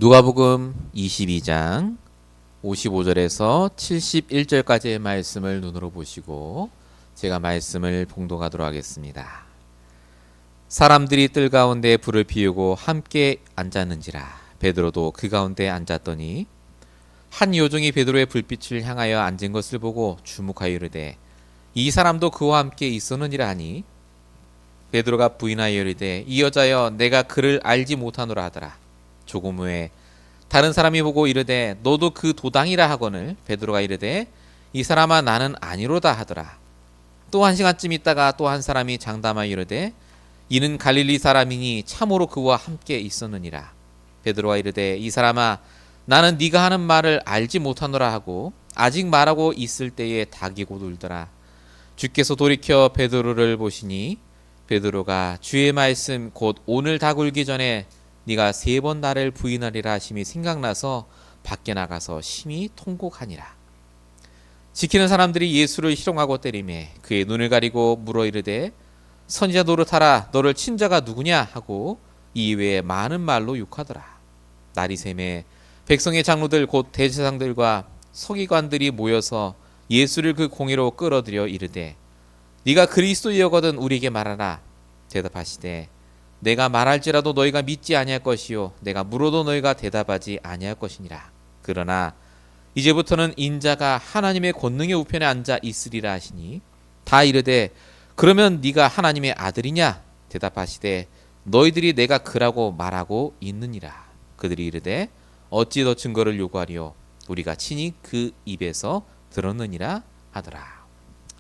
누가복음 22장 55절에서 71절까지의 말씀을 눈으로 보시고 제가 말씀을 봉독하도록 하겠습니다. 사람들이 뜰 가운데 불을 피우고 함께 앉았는지라. 베드로도 그 가운데 앉았더니 한 요종이 베드로의 불빛을 향하여 앉은 것을 보고 주목하여 이르되 이 사람도 그와 함께 있었느니라 하니, 베드로가 부인하여 이르되 이 여자여, 내가 그를 알지 못하노라 하더라. 조금 후에 다른 사람이 보고 이르되 너도 그 도당이라 하거늘 베드로가 이르되 이 사람아, 나는 아니로다 하더라. 또 한 시간쯤 있다가 또 한 사람이 장담하여 이르되 이는 갈릴리 사람이니 참으로 그와 함께 있었느니라. 베드로가 이르되 이 사람아, 나는 네가 하는 말을 알지 못하노라 하고 아직 말하고 있을 때에 닭이 곧 울더라. 주께서 돌이켜 베드로를 보시니 베드로가 주의 말씀 곧 오늘 닭 울기 전에 네가 3번 나를 부인하리라 하심이 생각나서 밖에 나가서 심히 통곡하니라. 지키는 사람들이 예수를 희롱하고 때리매 그의 눈을 가리고 물어 이르되 선지자 노릇하라, 너를 친 자가 누구냐 하고 이외에 많은 말로 욕하더라. 날이 새매 백성의 장로들 곧 대제사장들과 서기관들이 모여서 예수를 그 공회로 끌어들여 이르되 네가 그리스도이거든 우리에게 말하라. 대답하시되 내가 말할지라도 너희가 믿지 아니할 것이요 내가 물어도 너희가 대답하지 아니할 것이니라. 그러나 이제부터는 인자가 하나님의 권능의 우편에 앉아 있으리라 하시니 다 이르되 그러면 네가 하나님의 아들이냐? 대답하시되 너희들이 내가 그라고 말하고 있느니라. 그들이 이르되 어찌 더 증거를 요구하리요? 우리가 친히 그 입에서 들었느니라 하더라.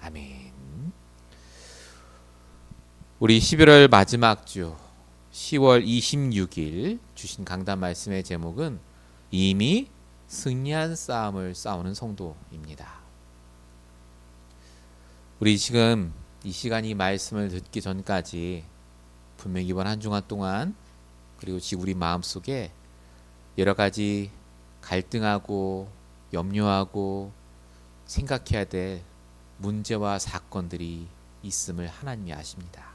아멘. 우리 11월 마지막 주 10월 26일 주신 강단 말씀의 제목은 이미 승리한 싸움을 싸우는 성도입니다. 우리 지금 이 시간 이 말씀을 듣기 전까지 분명히 이번 한 주간 동안 그리고 지금 우리 마음속에 여러 가지 갈등하고 염려하고 생각해야 될 문제와 사건들이 있음을 하나님이 아십니다.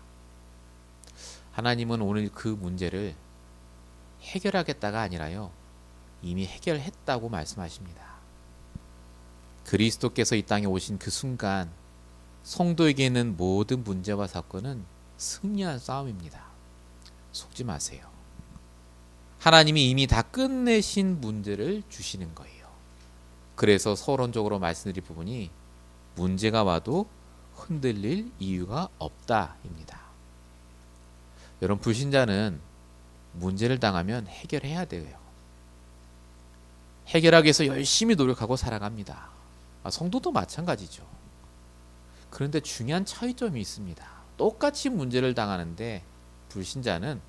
하나님은 오늘 그 문제를 해결하겠다가 아니라요, 이미 해결했다고 말씀하십니다. 그리스도께서 이 땅에 오신 그 순간 성도에게 있는 모든 문제와 사건은 승리한 싸움입니다. 속지 마세요. 하나님이 이미 다 끝내신 문제를 주시는 거예요. 그래서 서론적으로 말씀드릴 부분이 문제가 와도 흔들릴 이유가 없다입니다. 여러분, 불신자는 문제를 당하면 해결해야 돼요. 해결하기 위해서 열심히 노력하고 살아갑니다. 성도도 마찬가지죠. 그런데 중요한 차이점이 있습니다. 똑같이 문제를 당하는데 불신자는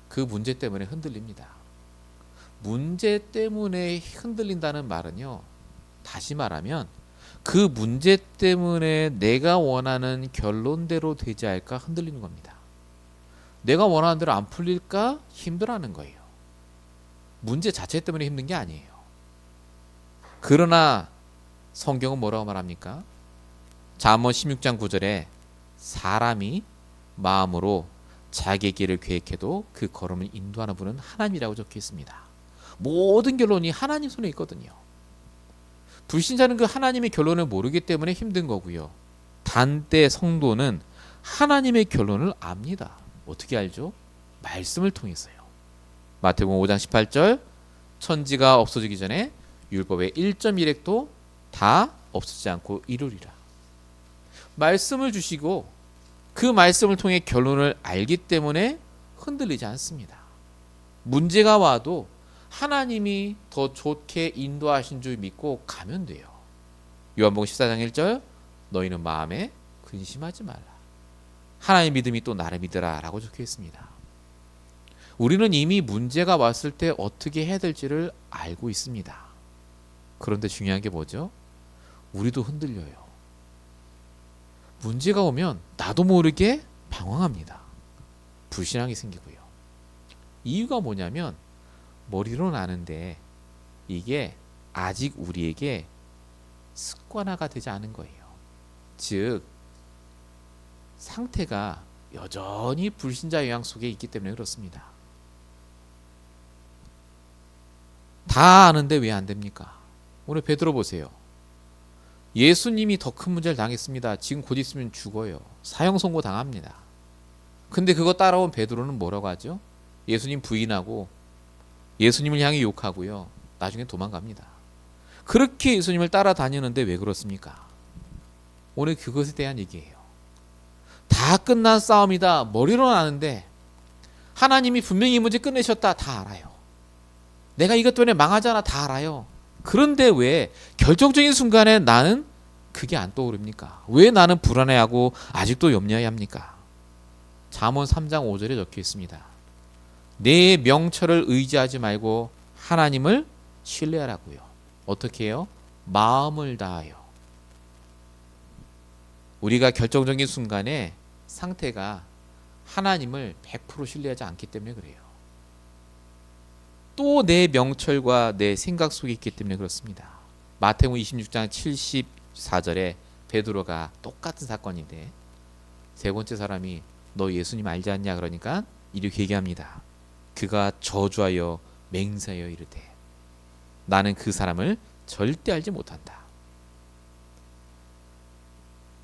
그 문제 때문에 흔들립니다. 문제 때문에 흔들린다는 말은요, 다시 말하면 그 문제 때문에 내가 원하는 결론대로 되지 않을까 흔들리는 겁니다. 내가 원하는 대로 안 풀릴까 힘들어하는 거예요. 문제 자체 때문에 힘든 게 아니에요. 그러나 성경은 뭐라고 말합니까? 잠언 16장 9절에 사람이 마음으로 자기의 길을 계획해도 그 걸음을 인도하는 분은 하나님이라고 적혀 있습니다. 모든 결론이 하나님 손에 있거든요. 불신자는 그 하나님의 결론을 모르기 때문에 힘든 거고요. 단때 성도는 하나님의 결론을 압니다. 어떻게 알죠? 말씀을 통해서요. 마태복음 5장 18절 천지가 없어지기 전에 율법의 1.1획도 다 없어지지 않고 이루리라. 말씀을 주시고 그 말씀을 통해 결론을 알기 때문에 흔들리지 않습니다. 문제가 와도 하나님이 더 좋게 인도하신 줄 믿고 가면 돼요. 요한복음 14장 1절 너희는 마음에 근심하지 말라. 하나님의 믿음이 또 나를 믿으라 라고 적혀 있습니다. 우리는 이미 문제가 왔을 때 어떻게 해야 될지를 알고 있습니다. 그런데 중요한 게 뭐죠? 우리도 흔들려요. 문제가 오면 나도 모르게 방황합니다. 불신앙이 생기고요. 이유가 뭐냐면 머리로는 아는데 이게 아직 우리에게 습관화가 되지 않은 거예요. 즉 상태가 여전히 불신자 영향 속에 있기 때문에 그렇습니다. 다 아는데 왜 안 됩니까? 오늘 베드로 보세요. 예수님이 더 큰 문제를 당했습니다. 지금 곧 있으면 죽어요. 사형 선고 당합니다. 근데 그거 따라온 베드로는 뭐라고 하죠? 예수님 부인하고 예수님을 향해 욕하고요. 나중에 도망갑니다. 그렇게 예수님을 따라다니는데 왜 그렇습니까? 오늘 그것에 대한 얘기예요. 다 끝난 싸움이다. 머리로는 아는데 하나님이 분명히 이 문제 끝내셨다. 다 알아요. 내가 이것 때문에 망하잖아. 다 알아요. 그런데 왜 결정적인 순간에 나는 그게 안 떠오릅니까? 왜 나는 불안해하고 아직도 염려해야 합니까? 잠언 3장 5절에 적혀 있습니다. 내 명철을 의지하지 말고 하나님을 신뢰하라고요. 어떻게 해요? 마음을 다하여. 우리가 결정적인 순간에 상태가 하나님을 100% 신뢰하지 않기 때문에 그래요. 또 내 명철과 내 생각 속에 있기 때문에 그렇습니다. 마태복음 26장 74절에 베드로가 똑같은 사건인데 세 번째 사람이 너 예수님 알지 않냐 그러니까 이렇게 얘기합니다. 그가 저주하여 맹세하여 이르되 나는 그 사람을 절대 알지 못한다.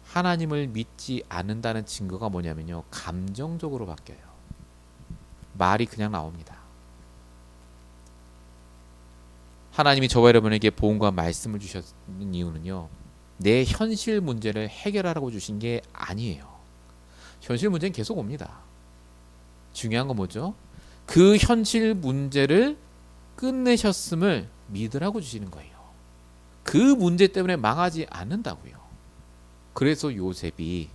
하나님을 믿지 않는다는 증거가 뭐냐면요. 감정적으로 바뀌어요. 말이 그냥 나옵니다. 하나님이 저와 여러분에게 복음과 말씀을 주셨는 이유는요. 내 현실 문제를 해결하라고 주신 게 아니에요. 현실 문제는 계속 옵니다. 중요한 건 뭐죠? 그 현실 문제를 끝내셨음을 믿으라고 주시는 거예요. 그 문제 때문에 망하지 않는다고요. 그래서 요셉이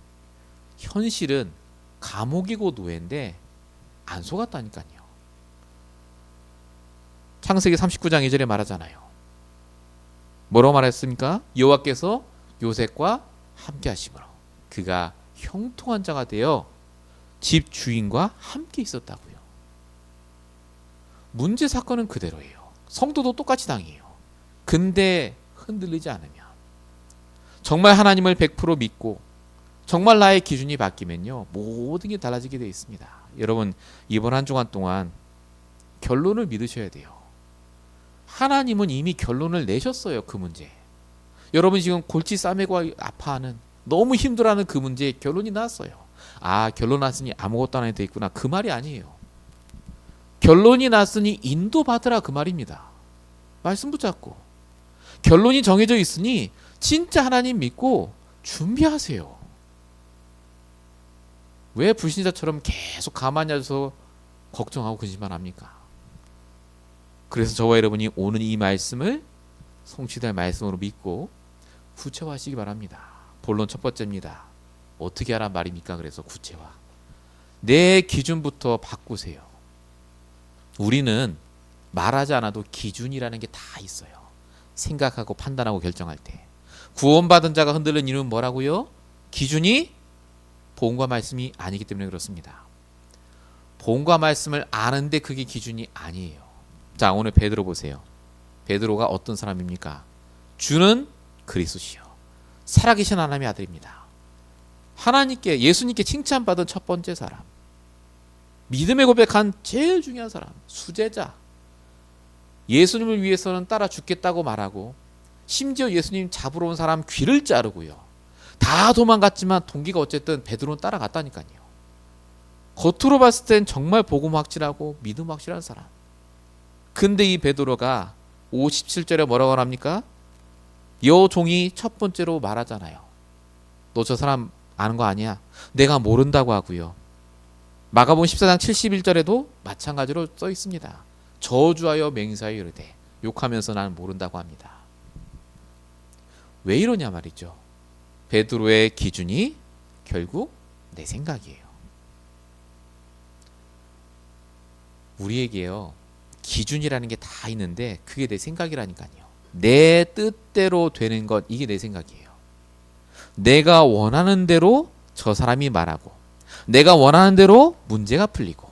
현실은 감옥이고 노예인데 안 속았다니까요. 창세기 39장 2절에 말하잖아요. 뭐라고 말했습니까? 여호와께서 요셉과 함께 하심으로 그가 형통한 자가 되어 집 주인과 함께 있었다고요. 문제 사건은 그대로예요. 성도도 똑같이 당해요. 근데 흔들리지 않으면 정말 하나님을 100% 믿고 정말 나의 기준이 바뀌면요. 모든 게 달라지게 되어 있습니다. 여러분 이번 한 주간 동안 결론을 믿으셔야 돼요. 하나님은 이미 결론을 내셨어요. 그 문제. 여러분 지금 골치 싸매고 아파하는 너무 힘들어하는 그 문제에 결론이 나왔어요. 아 결론 났으니 아무것도 안 해도 돼 있구나. 그 말이 아니에요. 결론이 났으니 인도받으라 그 말입니다. 말씀 붙잡고 결론이 정해져 있으니 진짜 하나님 믿고 준비하세요. 왜 불신자처럼 계속 가만히 앉아서 걱정하고 근심만 합니까? 그래서 저와 여러분이 오늘 이 말씀을 성취될 말씀으로 믿고 구체화하시기 바랍니다. 본론 첫 번째입니다. 어떻게 하란 말입니까? 그래서 구체화. 내 기준부터 바꾸세요. 우리는 말하지 않아도 기준이라는 게 다 있어요. 생각하고 판단하고 결정할 때. 구원받은 자가 흔들리는 이유는 뭐라고요? 기준이 복음과 말씀이 아니기 때문에 그렇습니다. 복음과 말씀을 아는데 그게 기준이 아니에요. 자 오늘 베드로 보세요. 베드로가 어떤 사람입니까? 주는 그리스도시요 살아계신 하나님의 아들입니다. 하나님께 예수님께 칭찬받은 첫 번째 사람, 믿음의 고백한 제일 중요한 사람, 수제자. 예수님을 위해서는 따라 죽겠다고 말하고 심지어 예수님 잡으러 온 사람 귀를 자르고요. 다 도망갔지만 동기가 어쨌든 베드로는 따라갔다니까요. 겉으로 봤을 땐 정말 복음 확실하고 믿음 확실한 사람. 근데 이 베드로가 57절에 뭐라고 합니까? 여 종이 첫 번째로 말하잖아요. 너 저 사람 아는 거 아니야? 내가 모른다고 하고요. 마가복음 14장 71절에도 마찬가지로 써 있습니다. 저주하여 맹세하여 이르되 욕하면서 나는 모른다고 합니다. 왜 이러냐 말이죠. 베드로의 기준이 결국 내 생각이에요. 우리에게요. 기준이라는 게 다 있는데 그게 내 생각이라니까요. 내 뜻대로 되는 것 이게 내 생각이에요. 내가 원하는 대로 저 사람이 말하고 내가 원하는 대로 문제가 풀리고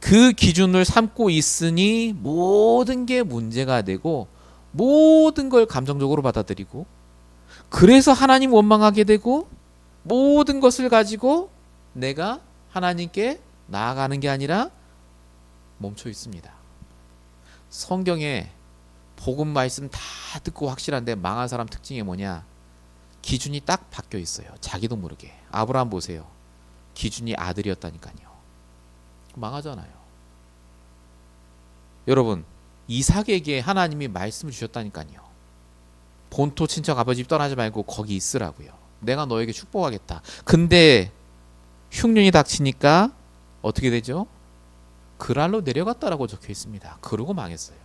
그 기준을 삼고 있으니 모든 게 문제가 되고 모든 걸 감정적으로 받아들이고 그래서 하나님 원망하게 되고 모든 것을 가지고 내가 하나님께 나아가는 게 아니라 멈춰 있습니다. 성경에 복음 말씀 다 듣고 확실한데 망한 사람 특징이 뭐냐? 기준이 딱 바뀌어 있어요. 자기도 모르게. 아브라함 보세요. 기준이 아들이었다니까요. 망하잖아요. 여러분, 이삭에게 하나님이 말씀을 주셨다니까요. 본토 친척 아버지 집 떠나지 말고 거기 있으라고요. 내가 너에게 축복하겠다. 근데 흉년이 닥치니까 어떻게 되죠? 그랄로 내려갔다라고 적혀 있습니다. 그러고 망했어요.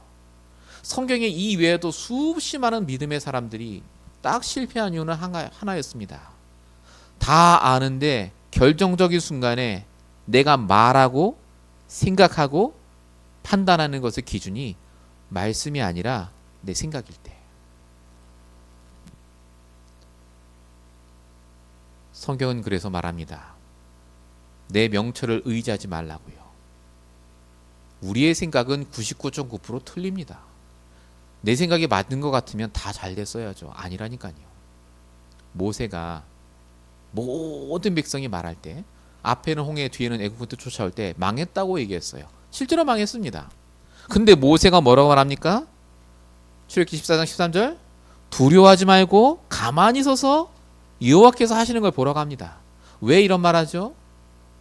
성경에 이 외에도 수없이 많은 믿음의 사람들이 딱 실패한 이유는 하나였습니다. 다 아는데 결정적인 순간에 내가 말하고 생각하고 판단하는 것의 기준이 말씀이 아니라 내 생각일 때. 성경은 그래서 말합니다. 내 명철을 의지하지 말라고요. 우리의 생각은 99.9% 틀립니다. 내 생각이 맞는 것 같으면 다 잘 됐어야죠. 아니라니까요. 모세가 모든 백성이 말할 때 앞에는 홍해 뒤에는 애굽군대 쫓아올 때 망했다고 얘기했어요. 실제로 망했습니다. 근데 모세가 뭐라고 말합니까? 출애굽기 14장 13절 두려워하지 말고 가만히 서서 여호와께서 하시는 걸 보라고 합니다. 왜 이런 말하죠?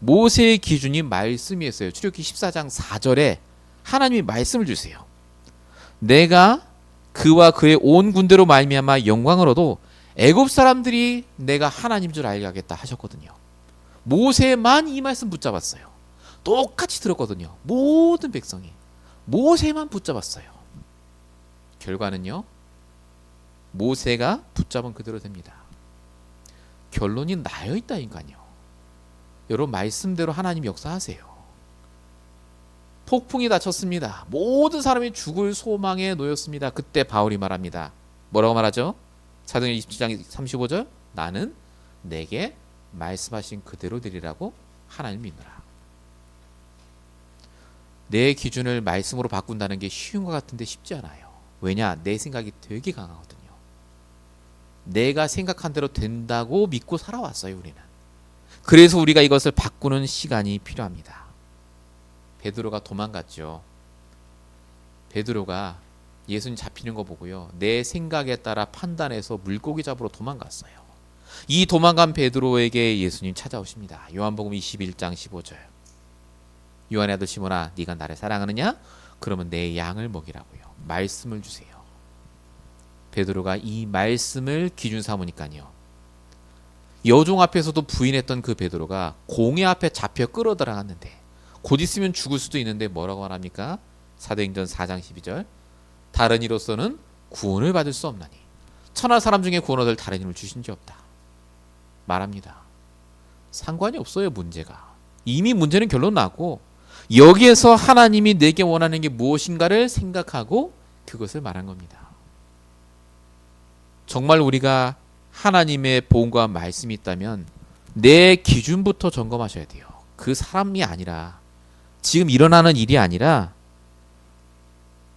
모세의 기준이 말씀이었어요. 출애굽기 14장 4절에 하나님이 말씀을 주세요. 내가 그와 그의 온 군대로 말미암아 영광을 얻어 애굽 사람들이 내가 하나님인 줄 알게 하겠다 하셨거든요. 모세만 이 말씀 붙잡았어요. 똑같이 들었거든요. 모든 백성이 모세만 붙잡았어요. 결과는요, 모세가 붙잡은 그대로 됩니다. 결론이 나여 있다니까요. 여러분, 말씀대로 하나님 역사하세요. 폭풍이 닥쳤습니다. 모든 사람이 죽을 소망에 놓였습니다. 그때 바울이 말합니다. 뭐라고 말하죠? 사도행전 27장 35절 나는 내게 말씀하신 그대로 되리라고 하나님 믿노라. 내 기준을 말씀으로 바꾼다는 게 쉬운 것 같은데 쉽지 않아요. 왜냐? 내 생각이 되게 강하거든요. 내가 생각한 대로 된다고 믿고 살아왔어요, 우리는. 그래서 우리가 이것을 바꾸는 시간이 필요합니다. 베드로가 도망갔죠. 베드로가 예수님 잡히는 거 보고요, 내 생각에 따라 판단해서 물고기 잡으러 도망갔어요. 이 도망간 베드로에게 예수님 찾아오십니다. 요한복음 21장 15절 요한의 아들 시몬아, 네가 나를 사랑하느냐? 그러면 내 양을 먹이라고요. 말씀을 주세요. 베드로가 이 말씀을 기준 삼으니까요, 여종 앞에서도 부인했던 그 베드로가 공회 앞에 잡혀 끌어들어갔는데 곧 있으면 죽을 수도 있는데 뭐라고 말합니까? 사도행전 4장 12절 다른 이로서는 구원을 받을 수 없나니 천하 사람 중에 구원 얻을 다른 힘을 주신 지 없다 말합니다. 상관이 없어요. 문제가 이미 문제는 결론 났고, 여기에서 하나님이 내게 원하는 게 무엇인가를 생각하고 그것을 말한 겁니다. 정말 우리가 하나님의 복음과 말씀이 있다면 내 기준부터 점검하셔야 돼요. 그 사람이 아니라, 지금 일어나는 일이 아니라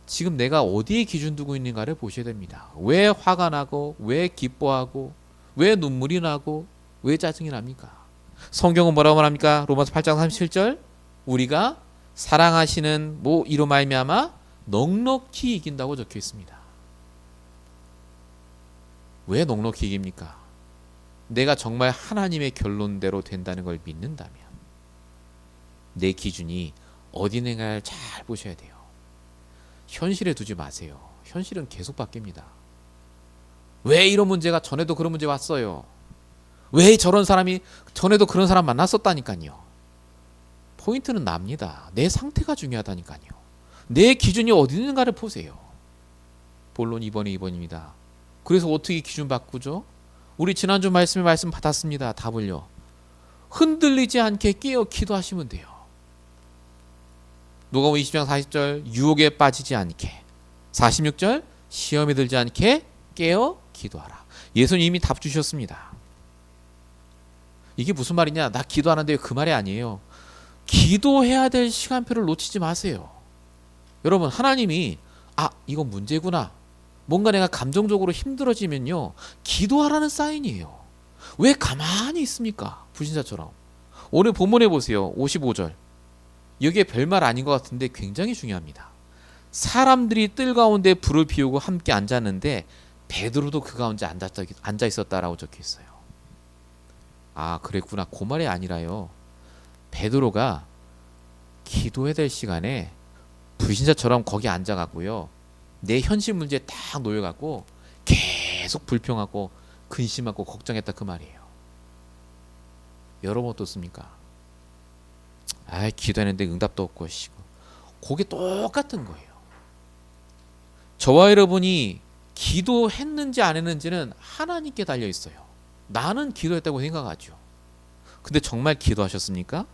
지금 내가 어디에 기준 두고 있는가를 보셔야 됩니다. 왜 화가 나고, 왜 기뻐하고, 왜 눈물이 나고, 왜 짜증이 납니까? 성경은 뭐라고 말합니까? 로마서 8장 37절 우리가 사랑하시는 이로 말미암아 넉넉히 이긴다고 적혀 있습니다. 왜 넉넉히 이깁니까? 내가 정말 하나님의 결론대로 된다는 걸 믿는다면 내 기준이 어디 있는가를 잘 보셔야 돼요. 현실에 두지 마세요. 현실은 계속 바뀝니다. 왜 이런 문제가 전에도 그런 문제 왔어요? 왜 저런 사람이 전에도 그런 사람 만났었다니까요. 포인트는 납니다. 내 상태가 중요하다니까요. 내 기준이 어디 있는가를 보세요. 본론 2번에 2번입니다. 그래서 어떻게 기준 바꾸죠? 우리 지난주 말씀 받았습니다. 답을요. 흔들리지 않게 깨어 기도하시면 돼요. 누가복음 20장 40절 유혹에 빠지지 않게, 46절 시험에 들지 않게 깨어 기도하라. 예수님이 답 주셨습니다. 이게 무슨 말이냐? 나 기도하는데 그 말이 아니에요. 기도해야 될 시간표를 놓치지 마세요. 여러분, 하나님이 이건 문제구나, 뭔가 내가 감정적으로 힘들어지면요, 기도하라는 사인이에요. 왜 가만히 있습니까? 불신자처럼. 오늘 본문에 보세요. 55절. 여기에 별말 아닌 것 같은데 굉장히 중요합니다. 사람들이 뜰 가운데 불을 피우고 함께 앉았는데 베드로도 그 가운데 앉아 있었다라고 적혀 있어요. 아, 그랬구나. 그 말이 아니라요. 베드로가 기도해야 될 시간에 불신자처럼 거기 앉아갖고요. 내 현실 문제에 딱 놓여갖고 계속 불평하고 근심하고 걱정했다 그 말이에요. 여러분 어떻습니까? 아, 기도했는데 응답도 없고 그게 똑같은 거예요. 저와 여러분이 기도했는지 안 했는지는 하나님께 달려 있어요. 나는 기도했다고 생각하죠. 근데 정말 기도하셨습니까?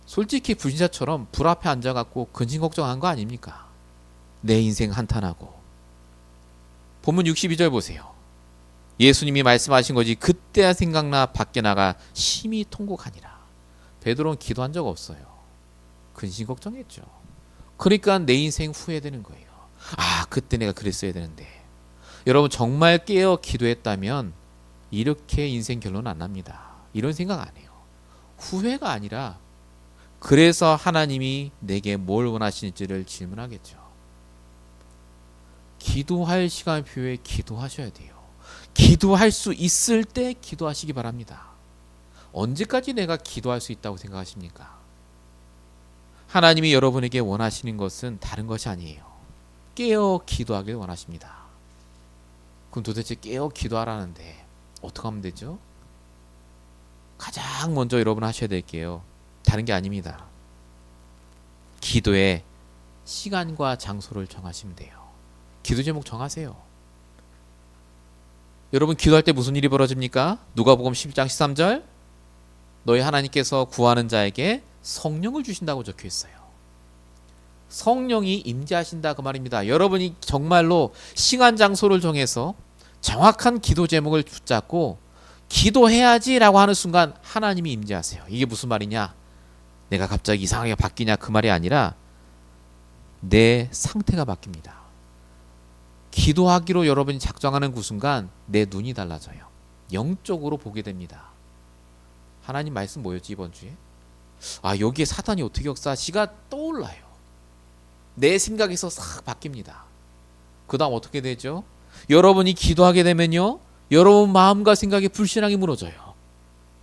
솔직히 불신자처럼 불 앞에 앉아갖고 근심 걱정한 거 아닙니까? 내 인생 한탄하고. 본문 62절 보세요. 예수님이 말씀하신 거지 그때야 생각나 밖에 나가 심히 통곡하니라. 베드로는 기도한 적 없어요. 근심 걱정했죠. 그러니까 내 인생 후회되는 거예요. 아, 그때 내가 그랬어야 되는데. 여러분 정말 깨어 기도했다면 이렇게 인생 결론 안 납니다. 이런 생각 안 해요. 후회가 아니라 그래서 하나님이 내게 뭘 원하시는지를 질문하겠죠. 기도할 시간표에 기도하셔야 돼요. 기도할 수 있을 때 기도하시기 바랍니다. 언제까지 내가 기도할 수 있다고 생각하십니까? 하나님이 여러분에게 원하시는 것은 다른 것이 아니에요. 깨어 기도하길 원하십니다. 그럼 도대체 깨어 기도하라는데 어떻게 하면 되죠? 가장 먼저 여러분 하셔야 될 게요. 다른 게 아닙니다. 기도의 시간과 장소를 정하시면 돼요. 기도 제목 정하세요. 여러분 기도할 때 무슨 일이 벌어집니까? 누가복음 11장 13절 너희 하나님께서 구하는 자에게 성령을 주신다고 적혀 있어요. 성령이 임재하신다 그 말입니다. 여러분이 정말로 시간 장소를 정해서 정확한 기도 제목을 붙잡고 기도해야지라고 하는 순간 하나님이 임재하세요. 이게 무슨 말이냐? 내가 갑자기 이상하게 바뀌냐 그 말이 아니라 내 상태가 바뀝니다. 기도하기로 여러분이 작정하는 그 순간 내 눈이 달라져요. 영적으로 보게 됩니다. 하나님 말씀 뭐였지 이번 주에? 아, 여기에 사탄이 어떻게 역사하시가 떠올라요. 내 생각에서 싹 바뀝니다. 그 다음 어떻게 되죠? 여러분이 기도하게 되면요, 여러분 마음과 생각에 불신앙이 무너져요.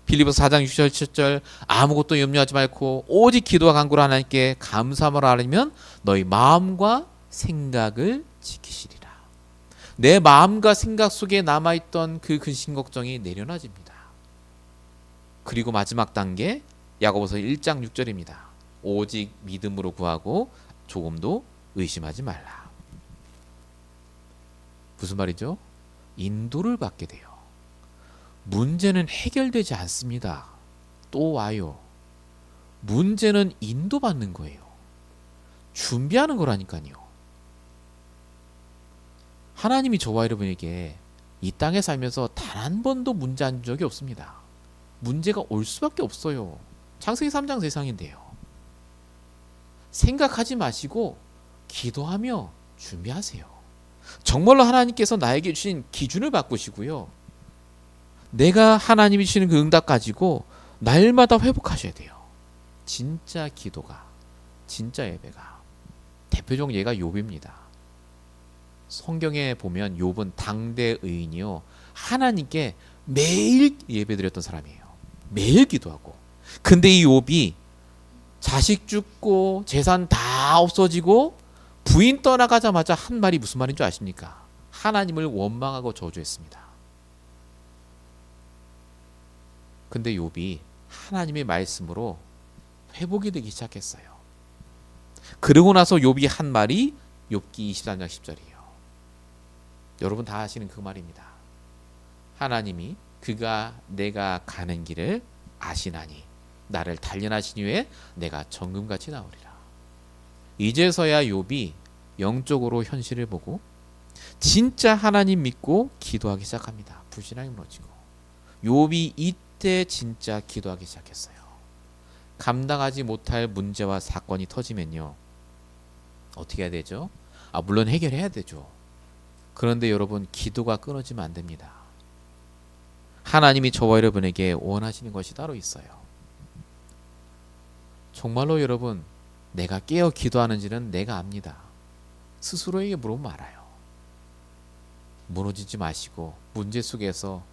빌립보서 4장 6절 7절 아무것도 염려하지 말고 오직 기도와 간구로 하나님께 감사함으로 하려면 너희 마음과 생각을 지키시리라. 내 마음과 생각 속에 남아있던 그 근심 걱정이 내려놔집니다. 그리고 마지막 단계 야고보서 1장 6절입니다. 오직 믿음으로 구하고 조금도 의심하지 말라. 무슨 말이죠? 인도를 받게 돼요. 문제는 해결되지 않습니다. 또 와요. 문제는 인도받는 거예요. 준비하는 거라니까요. 하나님이 저와 여러분에게 이 땅에 살면서 단 한 번도 문제 안 준 적이 없습니다. 문제가 올 수밖에 없어요. 창세기 3장 세상인데요. 생각하지 마시고 기도하며 준비하세요. 정말로 하나님께서 나에게 주신 기준을 바꾸시고요. 내가 하나님이 주시는 그 응답 가지고 날마다 회복하셔야 돼요. 진짜 기도가, 진짜 예배가. 대표적 예가 욥입니다. 성경에 보면 욥은 당대 의인이요, 하나님께 매일 예배드렸던 사람이에요. 매일 기도하고. 근데 이 욥이 자식 죽고 재산 다 없어지고 부인 떠나가자마자 한 말이 무슨 말인 줄 아십니까? 하나님을 원망하고 저주했습니다. 근데 욥이 하나님의 말씀으로 회복이 되기 시작했어요. 그러고 나서 욥이 한 말이 욥기 23장 10절이에요. 여러분 다 아시는 그 말입니다. 하나님이 그가 내가 가는 길을 아시나니 나를 단련하신 후에 내가 정금같이 나오리라. 이제서야 욥이 영적으로 현실을 보고 진짜 하나님 믿고 기도하기 시작합니다. 불신앙이 무너지고. 욥이 이때 진짜 기도하기 시작했어요. 감당하지 못할 문제와 사건이 터지면요, 어떻게 해야 되죠? 물론 해결해야 되죠. 그런데 여러분, 기도가 끊어지면 안 됩니다. 하나님이 저와 여러분에게 원하시는 것이 따로 있어요. 정말로 여러분, 내가 깨어 기도하는지는 내가 압니다. 스스로에게 물어보면 알아요. 무너지지 마시고 문제 속에서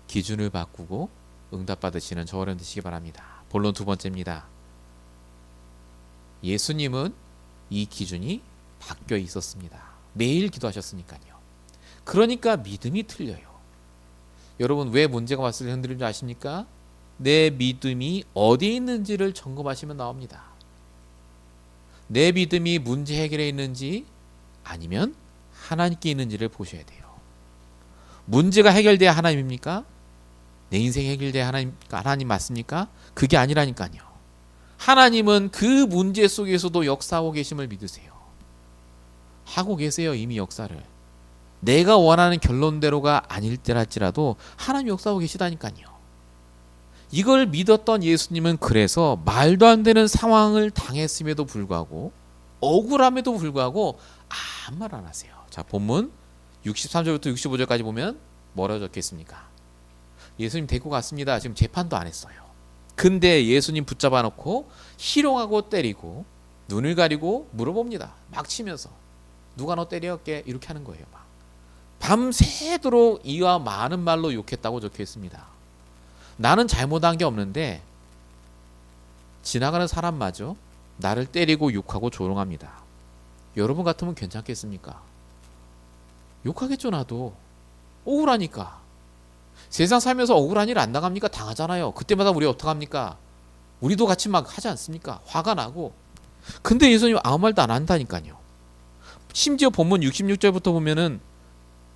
기준을 바꾸고 응답받으시는 저와 여러분 되시기 바랍니다. 본론 두 번째입니다. 예수님은 이 기준이 바뀌어 있었습니다. 매일 기도하셨으니까요. 그러니까 믿음이 틀려요. 여러분 왜 문제가 왔을 때 흔들리는 줄 아십니까? 내 믿음이 어디에 있는지를 점검하시면 나옵니다. 내 믿음이 문제 해결에 있는지 아니면 하나님께 있는지를 보셔야 돼요. 문제가 해결돼야 하나님입니까? 내 인생이 해결돼야 하나님 맞습니까? 그게 아니라니까요. 하나님은 그 문제 속에서도 역사하고 계심을 믿으세요. 하고 계세요. 이미 역사를. 내가 원하는 결론대로가 아닐 때랄지라도 하나님 역사하고 계시다니까요. 이걸 믿었던 예수님은 그래서 말도 안 되는 상황을 당했음에도 불구하고 억울함에도 불구하고 아무 말 안 하세요. 자, 본문 63절부터 65절까지 보면 뭐라고 적혀 있습니까? 예수님 데리고 갔습니다. 지금 재판도 안 했어요. 근데 예수님 붙잡아 놓고 희롱하고 때리고 눈을 가리고 물어봅니다. 막 치면서 누가 너 때렸게 이렇게 하는 거예요. 막 밤새도록 이와 많은 말로 욕했다고 적혀 있습니다. 나는 잘못한 게 없는데 지나가는 사람마저 나를 때리고 욕하고 조롱합니다. 여러분 같으면 괜찮겠습니까? 욕하겠죠. 나도 억울하니까. 세상 살면서 억울한 일 안 당합니까? 당하잖아요. 그때마다 우리 어떡합니까? 우리도 같이 막 하지 않습니까? 화가 나고. 근데 예수님 아무 말도 안 한다니까요. 심지어 본문 66절부터 보면은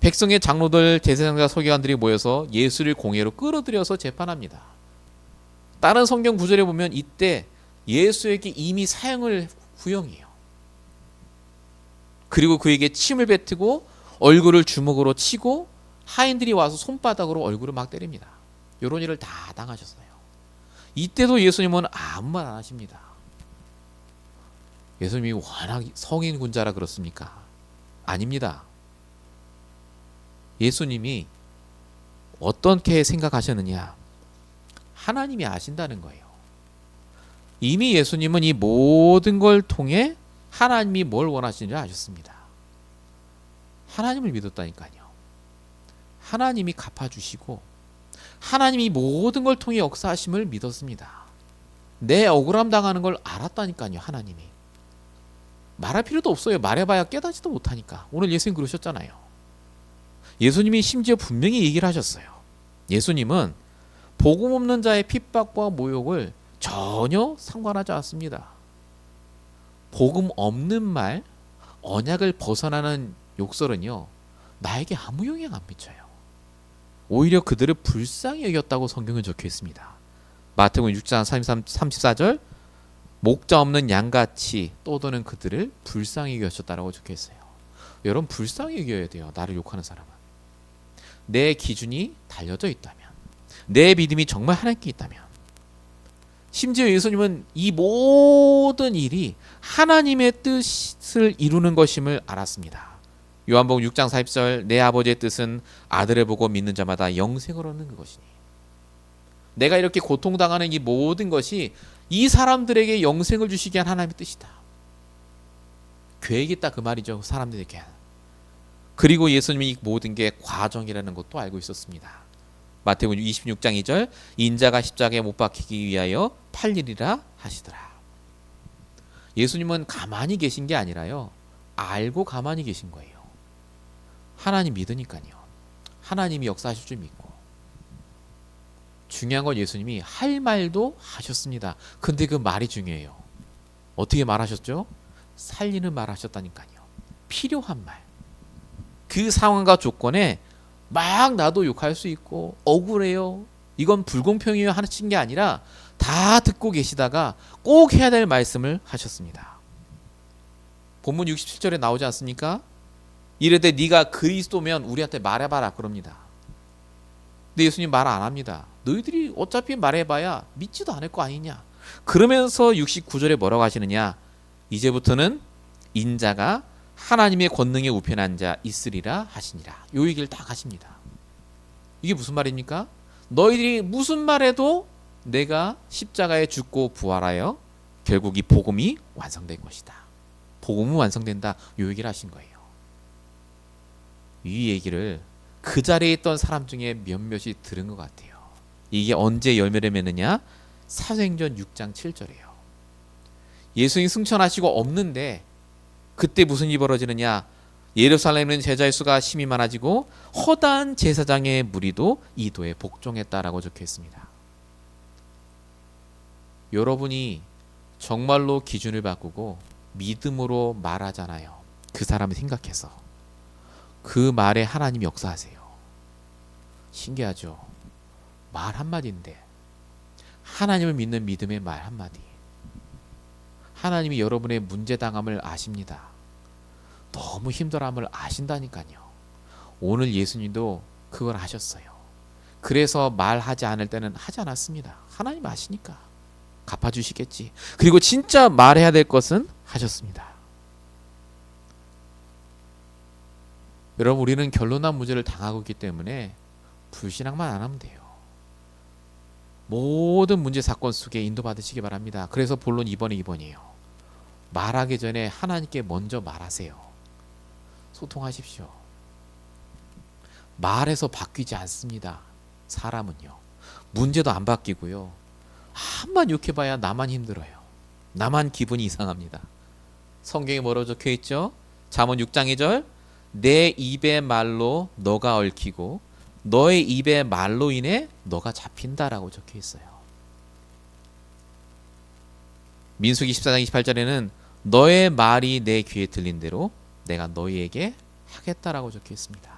백성의 장로들, 제사장과 서기관들이 모여서 예수를 공회로 끌어들여서 재판합니다. 다른 성경 구절에 보면 이때 예수에게 이미 사형을 구형해요. 그리고 그에게 침을 뱉고 얼굴을 주먹으로 치고 하인들이 와서 손바닥으로 얼굴을 막 때립니다. 이런 일을 다 당하셨어요. 이때도 예수님은 아무 말 안 하십니다. 예수님이 워낙 성인 군자라 그렇습니까? 아닙니다. 예수님이 어떻게 생각하셨느냐? 하나님이 아신다는 거예요. 이미 예수님은 이 모든 걸 통해 하나님이 뭘 원하시는지 아셨습니다. 하나님을 믿었다니까요. 하나님이 갚아주시고 하나님이 모든 걸 통해 역사하심을 믿었습니다. 내 억울함 당하는 걸 알았다니까요. 하나님이. 말할 필요도 없어요. 말해봐야 깨닫지도 못하니까. 오늘 예수님 그러셨잖아요. 예수님이 심지어 분명히 얘기를 하셨어요. 예수님은 복음 없는 자의 핍박과 모욕을 전혀 상관하지 않습니다. 복음 없는 말, 언약을 벗어나는 욕설은요, 나에게 아무 영향 안 미쳐요. 오히려 그들을 불쌍히 여겼다고 성경에 적혀 있습니다. 마태복음 6장 34절, 목자 없는 양같이 떠도는 그들을 불쌍히 여겼다라고 적혀 있어요. 여러분 불쌍히 여겨야 돼요. 나를 욕하는 사람은. 내 기준이 달려져 있다면, 내 믿음이 정말 하나님께 있다면, 심지어 예수님은 이 모든 일이 하나님의 뜻을 이루는 것임을 알았습니다. 요한복음 6장 40절, 내 아버지의 뜻은 아들을 보고 믿는 자마다 영생을 얻는 것이니. 내가 이렇게 고통당하는 이 모든 것이 이 사람들에게 영생을 주시기 위한 하나님의 뜻이다. 계획이 있다 그 말이죠. 사람들에게. 그리고 예수님이 이 모든 게 과정이라는 것도 알고 있었습니다. 마태복음 26장 2절, 인자가 십자가에 못 박히기 위하여 팔리리라 하시더라. 예수님은 가만히 계신 게 아니라요, 알고 가만히 계신 거예요. 하나님 믿으니까요. 하나님이 역사하실 줄 믿고. 중요한 건 예수님이 할 말도 하셨습니다. 근데 그 말이 중요해요. 어떻게 말하셨죠? 살리는 말 하셨다니까요. 필요한 말. 그 상황과 조건에 막 나도 욕할 수 있고 억울해요, 이건 불공평해요 하신 게 아니라 다 듣고 계시다가 꼭 해야 될 말씀을 하셨습니다. 본문 67절에 나오지 않습니까? 이르되 네가 그리스도면 우리한테 말해봐라 그럽니다. 근데 예수님 말 안 합니다. 너희들이 어차피 말해봐야 믿지도 않을 거 아니냐. 그러면서 69절에 뭐라고 하시느냐? 이제부터는 인자가 하나님의 권능에 우편한 자 있으리라 하시니라. 요 얘기를 딱 하십니다. 이게 무슨 말입니까? 너희들이 무슨 말해도 내가 십자가에 죽고 부활하여 결국 이 복음이 완성된 것이다. 복음은 완성된다. 요 얘기를 하신 거예요. 이 얘기를 그 자리에 있던 사람 중에 몇몇이 들은 것 같아요. 이게 언제 열매를 맺느냐? 사도행전 6장 7절이에요. 예수님 승천하시고 없는데 그때 무슨 일이 벌어지느냐? 예루살렘은 제자의 수가 심히 많아지고 허다한 제사장의 무리도 이 도에 복종했다라고 적혀 있습니다. 여러분이 정말로 기준을 바꾸고 믿음으로 말하잖아요. 그 사람을 생각해서 그 말에 하나님이 역사하세요. 신기하죠? 말 한마디인데 하나님을 믿는 믿음의 말 한마디. 하나님이 여러분의 문제당함을 아십니다. 너무 힘들어함을 아신다니까요. 오늘 예수님도 그걸 아셨어요. 그래서 말하지 않을 때는 하지 않았습니다. 하나님 아시니까 갚아주시겠지. 그리고 진짜 말해야 될 것은 하셨습니다. 여러분, 우리는 결론난 문제를 당하고 있기 때문에 불신앙만 안 하면 돼요. 모든 문제 사건 속에 인도받으시기 바랍니다. 그래서 본론 2번이에요. 말하기 전에 하나님께 먼저 말하세요. 소통하십시오. 말해서 바뀌지 않습니다. 사람은요. 문제도 안 바뀌고요. 한번 욕해봐야 나만 힘들어요. 나만 기분이 이상합니다. 성경에 뭐라고 적혀 있죠? 잠언 6장 2절 내 입의 말로 너가 얽히고 너의 입의 말로 인해 너가 잡힌다라고 적혀 있어요. 민수기 14장 28절에는 너의 말이 내 귀에 들린 대로 내가 너희에게 하겠다라고 적혀 있습니다.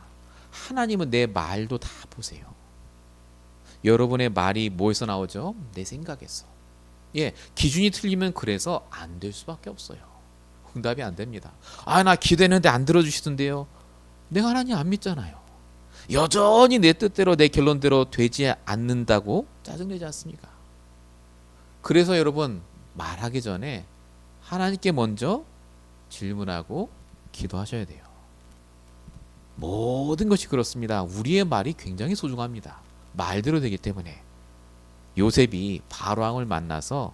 하나님은 내 말도 다 보세요. 여러분의 말이 뭐에서 나오죠? 내 생각에서. 예, 기준이 틀리면 그래서 안 될 수밖에 없어요. 응답이 안 됩니다. 아, 나 기도했는데 안 들어주시던데요. 내가 하나님 안 믿잖아요. 여전히 내 뜻대로 내 결론대로 되지 않는다고 짜증내지 않습니까? 그래서 여러분 말하기 전에 하나님께 먼저 질문하고 기도하셔야 돼요. 모든 것이 그렇습니다. 우리의 말이 굉장히 소중합니다. 말대로 되기 때문에 요셉이 바로왕을 만나서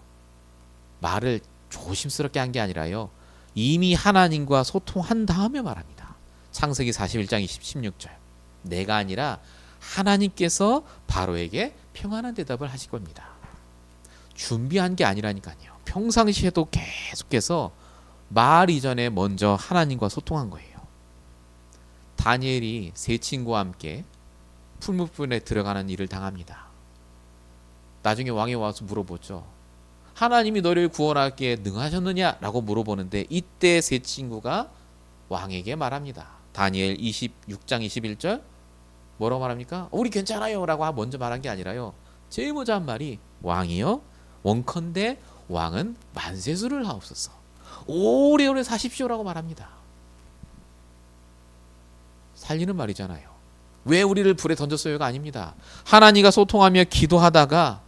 말을 조심스럽게 한 게 아니라요. 이미 하나님과 소통한 다음에 말합니다. 창세기 41장 16절 내가 아니라 하나님께서 바로에게 평안한 대답을 하실 겁니다. 준비한 게 아니라니까요. 평상시에도 계속해서 말 이전에 먼저 하나님과 소통한 거예요. 다니엘이 세 친구와 함께 풀무불에 들어가는 일을 당합니다. 나중에 왕이 와서 물어보죠. 하나님이 너를 구원하기에 능하셨느냐? 라고 물어보는데 이때 세 친구가 왕에게 말합니다. 다니엘 26장 21절 뭐라고 말합니까? 우리 괜찮아요 라고 먼저 말한 게 아니라요. 제일 먼저 한 말이 왕이요 원컨대 왕은 만세수를 하옵소서 오래오래 사십시오라고 말합니다. 살리는 말이잖아요. 왜 우리를 불에 던졌어요가 아닙니다. 하나님과 소통하며 기도하다가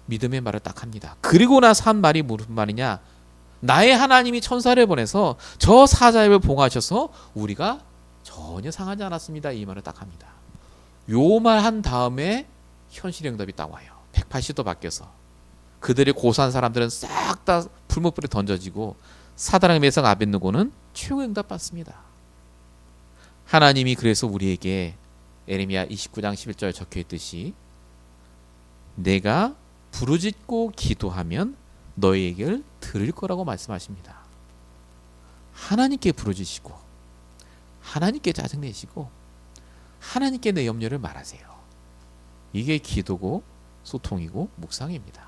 믿음의 말을 딱 합니다. 그리고 나서 한 말이 무슨 말이냐? 나의 하나님이 천사를 보내서 저 사자를 봉하셔서 우리가 전혀 상하지 않았습니다. 이 말을 딱 합니다. 요 말 한 다음에 현실의 응답이 딱 와요. 180도 바뀌어서 그들의 고소한 사람들은 싹 다 풀무불에 던져지고 사드락 메삭 아벳느고는 최후의 응답 받습니다. 하나님이 그래서 우리에게 에레미야 29장 11절 적혀 있듯이 내가 부르짖고 기도하면 너희에게 들을 거라고 말씀하십니다. 하나님께 부르짖으시고 하나님께 짜증내시고 하나님께 내 염려를 말하세요. 이게 기도고 소통이고 묵상입니다.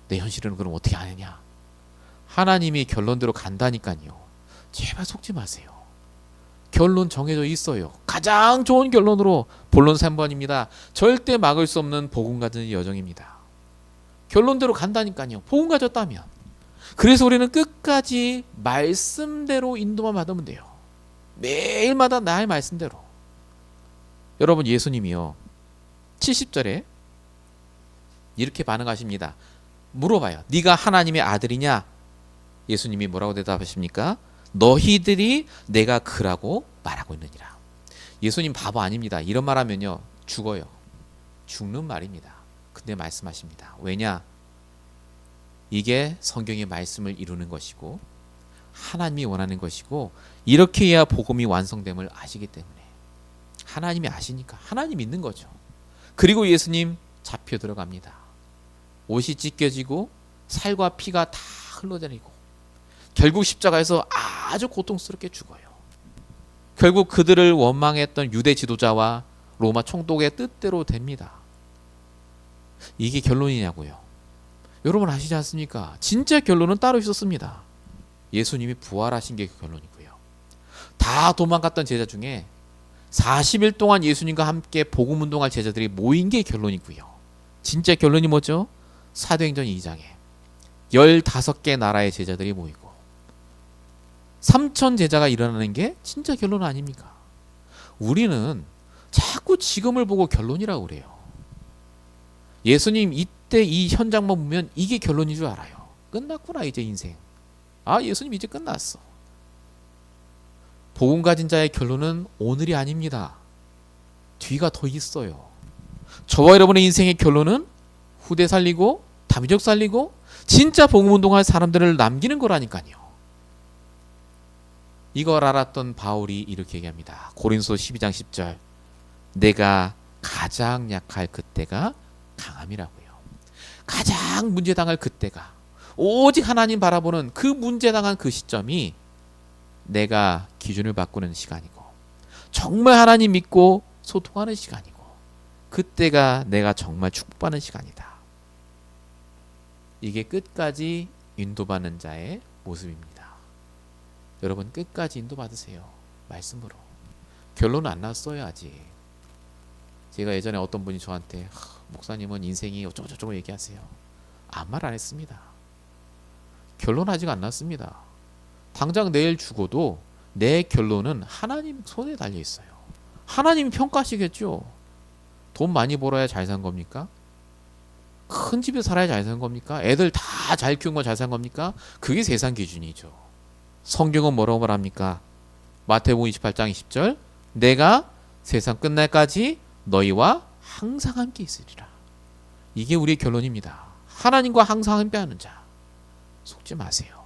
내 현실은 그럼 어떻게 하느냐? 하나님이 결론대로 간다니까요. 제발 속지 마세요. 결론 정해져 있어요. 가장 좋은 결론으로 본론 3번입니다. 절대 막을 수 없는 복음 가진 여정입니다. 결론대로 간다니까요. 복음 가졌다면. 그래서 우리는 끝까지 말씀대로 인도만 받으면 돼요. 매일마다 나의 말씀대로. 여러분 예수님이요 70절에 이렇게 반응하십니다. 물어봐요. 네가 하나님의 아들이냐? 예수님이 뭐라고 대답하십니까? 너희들이 내가 그라고 말하고 있느니라. 예수님 바보 아닙니다. 이런 말하면요 죽어요. 죽는 말입니다. 근데 말씀하십니다. 왜냐? 이게 성경의 말씀을 이루는 것이고 하나님이 원하는 것이고, 이렇게 해야 복음이 완성됨을 아시기 때문에, 하나님이 아시니까 하나님 믿는 거죠. 그리고 예수님 잡혀 들어갑니다. 옷이 찢겨지고 살과 피가 다 흘러다니고 결국 십자가에서 아주 고통스럽게 죽어요. 결국 그들을 원망했던 유대 지도자와 로마 총독의 뜻대로 됩니다. 이게 결론이냐고요. 여러분 아시지 않습니까? 진짜 결론은 따로 있었습니다. 예수님이 부활하신 게 그 결론이고요. 다 도망갔던 제자 중에 40일 동안 예수님과 함께 복음 운동할 제자들이 모인 게 결론이고요. 진짜 결론이 뭐죠? 사도행전 2장에 15개 나라의 제자들이 모이고 3천 제자가 일어나는 게 진짜 결론 아닙니까? 우리는 자꾸 지금을 보고 결론이라고 그래요. 예수님 이때 이 현장만 보면 이게 결론인 줄 알아요. 끝났구나 이제 인생. 아, 예수님 이제 끝났어. 복음 가진 자의 결론은 오늘이 아닙니다. 뒤가 더 있어요. 저와 여러분의 인생의 결론은 후대 살리고 다민족 살리고 진짜 복음 운동할 사람들을 남기는 거라니까요. 이걸 알았던 바울이 이렇게 얘기합니다. 고린도서 12장 10절. 내가 가장 약할 그때가 강함이라고요. 가장 문제당할 그때가, 오직 하나님 바라보는 그 문제당한 그 시점이 내가 기준을 바꾸는 시간이고 정말 하나님 믿고 소통하는 시간이고, 그때가 내가 정말 축복받는 시간이다. 이게 끝까지 인도받는 자의 모습입니다. 여러분 끝까지 인도받으세요. 말씀으로. 결론은 안 났어요 아직. 제가 예전에 어떤 분이 저한테 목사님은 인생이 어쩌고저쩌고 얘기하세요. 아무 말 안 했습니다. 결론 아직 안 났습니다. 당장 내일 죽어도 내 결론은 하나님 손에 달려 있어요. 하나님이 평가하시겠죠. 돈 많이 벌어야 잘 산 겁니까? 큰 집에 살아야 잘 산 겁니까? 애들 다 잘 키운 거 잘 산 겁니까? 그게 세상 기준이죠. 성경은 뭐라고 말합니까? 마태복음 28장 20절. 내가 세상 끝날까지 너희와 항상 함께 있으리라. 이게 우리의 결론입니다. 하나님과 항상 함께하는 자. 속지 마세요.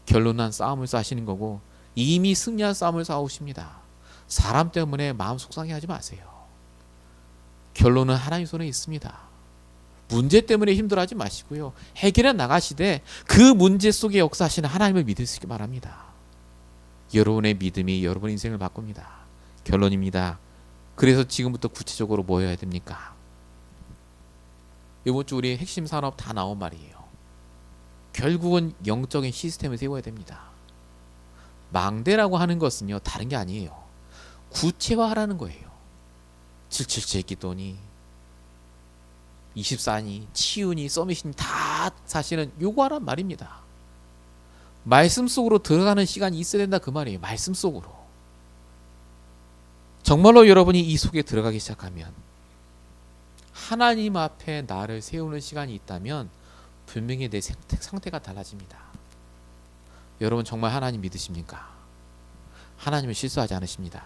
결론난 싸움을 싸시는 거고 이미 승리한 싸움을 싸우십니다. 사람 때문에 마음 속상해하지 마세요. 결론은 하나님 손에 있습니다. 문제 때문에 힘들어하지 마시고요. 해결해 나가시되 그 문제 속에 역사하시는 하나님을 믿으시기 바랍니다. 여러분의 믿음이 여러분의 인생을 바꿉니다. 결론입니다. 그래서 지금부터 구체적으로 뭐 해야 됩니까? 이번 주 우리 핵심 산업 다 나온 말이에요. 결국은 영적인 시스템을 세워야 됩니다. 망대라고 하는 것은요 다른 게 아니에요. 구체화하라는 거예요. 777 기도니 24니 치유니 서밋이니 다 사실은 요구하란 말입니다. 말씀 속으로 들어가는 시간이 있어야 된다 그 말이에요. 말씀 속으로. 정말로 여러분이 이 속에 들어가기 시작하면 하나님 앞에 나를 세우는 시간이 있다면 분명히 내 상태가 달라집니다. 여러분 정말 하나님 믿으십니까? 하나님은 실수하지 않으십니다.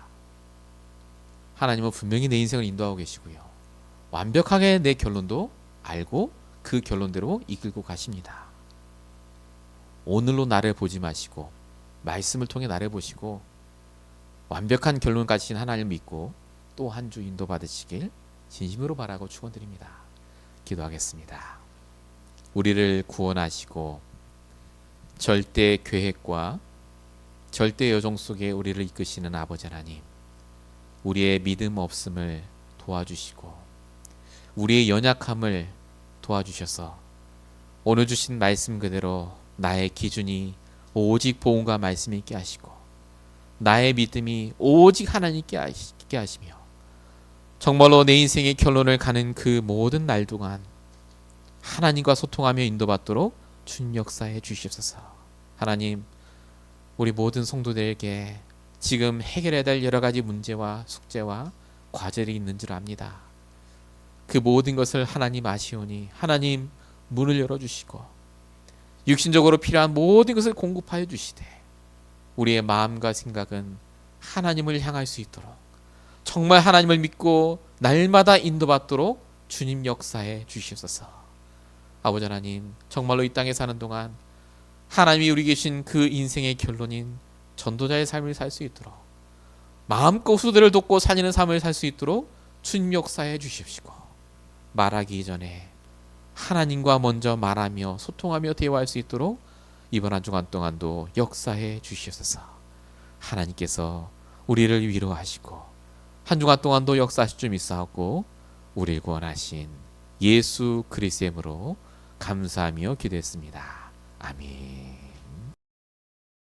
하나님은 분명히 내 인생을 인도하고 계시고요. 완벽하게 내 결론도 알고 그 결론대로 이끌고 가십니다. 오늘로 나를 보지 마시고 말씀을 통해 나를 보시고 완벽한 결론 가지신 하나님을 믿고 또 한 주 인도받으시길 진심으로 바라고 축원드립니다. 기도하겠습니다. 우리를 구원하시고 절대 계획과 절대 여정 속에 우리를 이끄시는 아버지 하나님, 우리의 믿음 없음을 도와주시고 우리의 연약함을 도와주셔서 오늘 주신 말씀 그대로 나의 기준이 오직 복음과 말씀이 있게 하시고 나의 믿음이 오직 하나님께 하시며 정말로 내 인생의 결론을 가는 그 모든 날 동안 하나님과 소통하며 인도받도록 주님 역사해 주시옵소서. 하나님, 우리 모든 성도들에게 지금 해결해야 될 여러 가지 문제와 숙제와 과제들이 있는 줄 압니다. 그 모든 것을 하나님 아시오니 하나님 문을 열어주시고 육신적으로 필요한 모든 것을 공급하여 주시되 우리의 마음과 생각은 하나님을 향할 수 있도록 정말 하나님을 믿고 날마다 인도받도록 주님 역사해 주시옵소서. 아버지 하나님, 정말로 이 땅에 사는 동안 하나님이 우리 계신 그 인생의 결론인 전도자의 삶을 살 수 있도록, 마음껏 후대를 돕고 살리는 삶을 살 수 있도록 주님 역사해 주십시고, 말하기 전에 하나님과 먼저 말하며 소통하며 대화할 수 있도록 이번 한 주간 동안도 역사해 주시옵소서. 하나님께서 우리를 위로하시고 한 주간 동안도 역사하실 줄 믿사옵고 우리를 구원하신 예수 그리스도의 이름으로 감사하며 기도했습니다. 아멘.